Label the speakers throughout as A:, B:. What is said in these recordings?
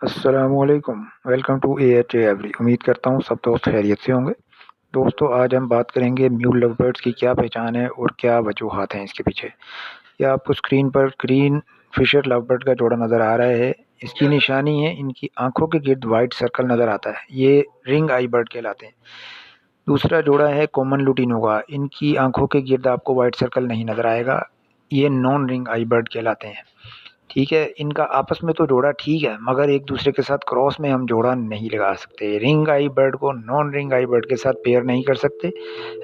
A: अस्सलामुअलैकुम। Welcome to AHA every. उम्मीद करता हूँ सब दोस्त खैरियत से होंगे। दोस्तों, आज हम बात करेंगे म्यूल लव बर्ड्स की क्या पहचान है और क्या वजूहात हैं इसके पीछे। यह आपको स्क्रीन पर ग्रीन फिशर लव बर्ड का जोड़ा नज़र आ रहा है। इसकी निशानी है, इनकी आंखों के गिर्द वाइट सर्कल नज़र आता है। ये रिंग आई बर्ड कहलाते हैं। दूसरा जोड़ा है कॉमन लुटिनो का। इनकी आंखों के गिर्द आपको वाइट सर्कल नहीं नज़र आएगा। ये नॉन रिंग आई बर्ड कहलाते हैं। ठीक है, इनका आपस में तो जोड़ा ठीक है, मगर एक दूसरे के साथ क्रॉस में हम जोड़ा नहीं लगा सकते। रिंग आई बर्ड को नॉन रिंग आई बर्ड के साथ पेयर नहीं कर सकते।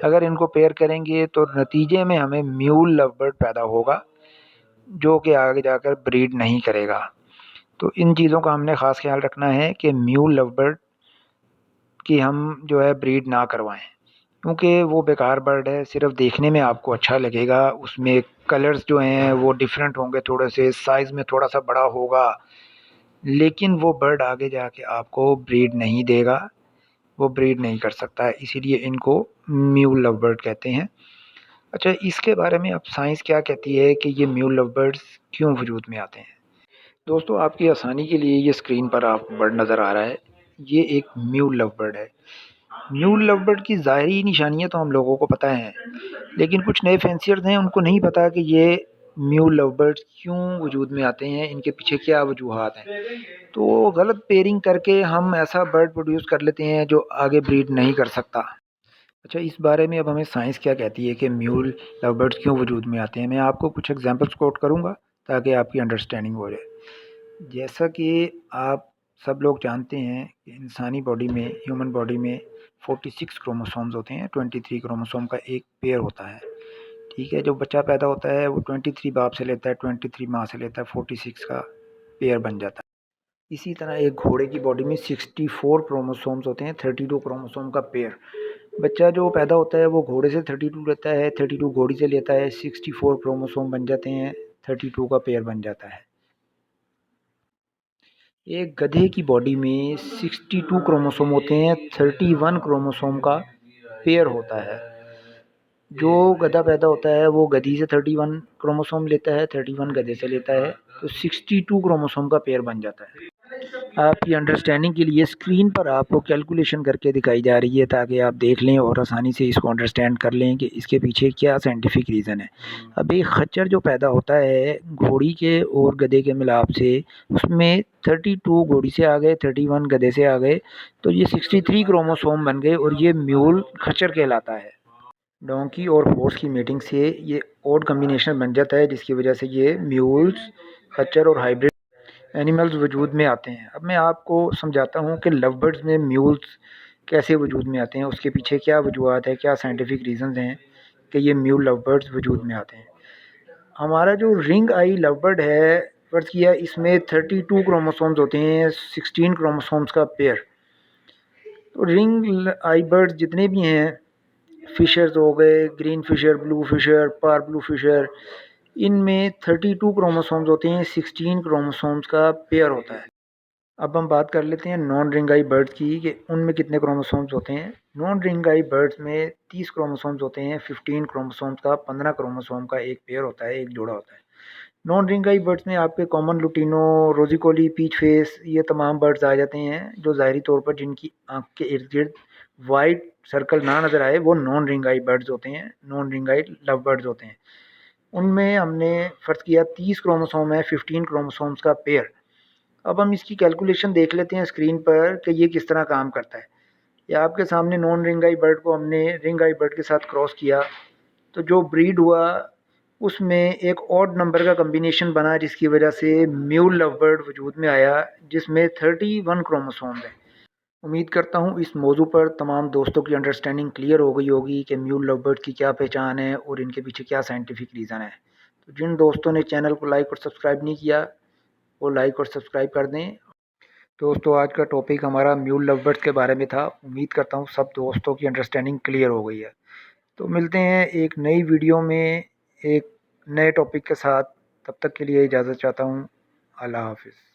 A: अगर इनको पेयर करेंगे तो नतीजे में हमें म्यूल लव बर्ड पैदा होगा, जो कि आगे जाकर ब्रीड नहीं करेगा। तो इन चीज़ों का हमने ख़ास ख्याल रखना है कि म्यूल लव बर्ड की हम जो है ब्रीड ना करवाएं, क्योंकि वो बेकार बर्ड है। सिर्फ देखने में आपको अच्छा लगेगा, उसमें कलर्स जो हैं वो डिफरेंट होंगे, थोड़े से साइज़ में थोड़ा सा बड़ा होगा, लेकिन वो बर्ड आगे जाके आपको ब्रीड नहीं देगा, वो ब्रीड नहीं कर सकता है। इसीलिए इनको म्यूल लव बर्ड कहते हैं। अच्छा, इसके बारे में अब साइंस क्या कहती है कि ये म्यूल लव बर्ड्स क्यों वजूद में आते हैं। दोस्तों, आपकी आसानी के लिए ये स्क्रीन पर आप बर्ड नज़र आ रहा है, ये एक म्यूल लव बर्ड है। म्यूल लव बर्ड की ज़ाहिरी निशानियाँ तो हम लोगों को पता हैं, लेकिन कुछ नए फैंसियर्स हैं, उनको नहीं पता कि ये म्यूल लव बर्ड्स क्यों वजूद में आते हैं, इनके पीछे क्या वजूहात हैं। तो गलत पेयरिंग करके हम ऐसा बर्ड प्रोड्यूस कर लेते हैं जो आगे ब्रीड नहीं कर सकता। अच्छा, इस बारे में अब हमें साइंस क्या कहती है कि म्यूल लव बर्ड्स क्यों वजूद में आते हैं। मैं आपको कुछ एग्जांपल्स कोट करूंगा ताकि आपकी अंडरस्टैंडिंग हो जाए। जैसा कि आप सब लोग जानते हैं कि इंसानी बॉडी में, ह्यूमन बॉडी में 46 क्रोमोसोम्स होते हैं। 23 क्रोमोसोम का एक पेयर होता है। ठीक है, जो बच्चा पैदा होता है वो 23 बाप से लेता है, 23 माँ से लेता है, 46 का पेयर बन जाता है। इसी तरह एक घोड़े की बॉडी में 64 क्रोमोसोम्स होते हैं, 32 क्रोमोसोम का पेयर। बच्चा जो पैदा होता है वो घोड़े से 32 लेता है, 32 घोड़ी से लेता है, 64 क्रोमोसोम बन जाते हैं, 32 का पेयर बन जाता है। एक गधे की बॉडी में 62 क्रोमोसोम होते हैं, 31 क्रोमोसोम का पेयर होता है। जो गधा पैदा होता है वो गधी से 31 क्रोमोसोम लेता है, 31 गधे से लेता है, तो 62 क्रोमोसोम का पेयर बन जाता है। आपकी अंडरस्टैंडिंग के लिए स्क्रीन पर आपको कैलकुलेशन करके दिखाई जा रही है, ताकि आप देख लें और आसानी से इसको अंडरस्टैंड कर लें कि इसके पीछे क्या साइंटिफिक रीज़न है। अब एक खच्चर जो पैदा होता है घोड़ी के और गधे के मिलाप से, उसमें 32 घोड़ी से आ गए, 31 गधे से आ गए, तो ये 63 क्रोमोसोम बन गए और ये म्यूल खच्चर कहलाता है। डोंकी और हॉर्स की मीटिंग से ये ऑड कम्बिनेशन बन जाता है, जिसकी वजह से ये म्यूल्स, खच्चर और हाइब्रिड एनिमल्स वजूद में आते हैं। अब मैं आपको समझाता हूँ कि लव बर्ड्स में म्यूल्स कैसे वजूद में आते हैं, उसके पीछे क्या वजूहत है, क्या साइंटिफिक रीजंस हैं कि ये म्यूल लव बर्ड्स वजूद में आते हैं। हमारा जो रिंग आई लव बर्ड है, फर्ज किया इसमें 32 क्रोमोसोम्स होते हैं, 16 क्रोमोसोम्स का पेयर। तो रिंग आई बर्ड्स जितने भी हैं, फिशर्स हो गए, ग्रीन फिशर, ब्लू फिशर, पार ब्लू फिशर, इनमें 32 क्रोमोसोम्स होते हैं, 16 क्रोमोसोम्स का पेयर होता है। अब हम बात कर लेते हैं नॉन रिंग आई बर्ड्स की कि उनमें कितने क्रोमोसोम्स होते हैं। नॉन रिंग आई बर्ड्स में 30 क्रोमोसोम्स होते हैं, 15 क्रोमोसोम्स का, 15 क्रोमोसोम का एक पेयर होता है, एक जोड़ा होता है। नॉन रिंग आई बर्ड्स में आपके कॉमन लुटिनो, रोजिकोली, पीच फेस, ये तमाम बर्ड्स आ जाते हैं, जो ज़ाहरी तौर पर जिनकी आँख के इर्द गिर्द वाइट सर्कल ना नज़र आए, वो नॉन रिंग आई बर्ड्स होते हैं, non ring I love birds होते हैं। उनमें हमने फ़र्ज़ किया 30 क्रोमोसोम है, 15 क्रोमोसोम्स का पेयर। अब हम इसकी कैलकुलेशन देख लेते हैं स्क्रीन पर कि ये किस तरह काम करता है। या आपके सामने नॉन रिंग आई बर्ड को हमने रिंग आई बर्ड के साथ क्रॉस किया, तो जो ब्रीड हुआ उसमें एक ऑड नंबर का कम्बिनेशन बना, जिसकी वजह से म्यूल लव बर्ड वजूद में आया, जिसमें 31 क्रोमोसोम है। उम्मीद करता हूँ इस मौजू पर तमाम दोस्तों की अंडरस्टैंडिंग क्लियर हो गई होगी कि म्यूल लव बर्ड की क्या पहचान है और इनके पीछे क्या साइंटिफिक रीज़न है। तो जिन दोस्तों ने चैनल को लाइक और सब्सक्राइब नहीं किया, वो लाइक और सब्सक्राइब कर दें। दोस्तों, आज का टॉपिक हमारा म्यूल लव बर्ड्स के बारे में था। उम्मीद करता हूँ सब दोस्तों की अंडरस्टैंडिंग क्लियर हो गई है। तो मिलते हैं एक नई वीडियो में एक नए टॉपिक के साथ। तब तक के लिए इजाज़त चाहता हूँ। अल्लाह हाफ़िज़।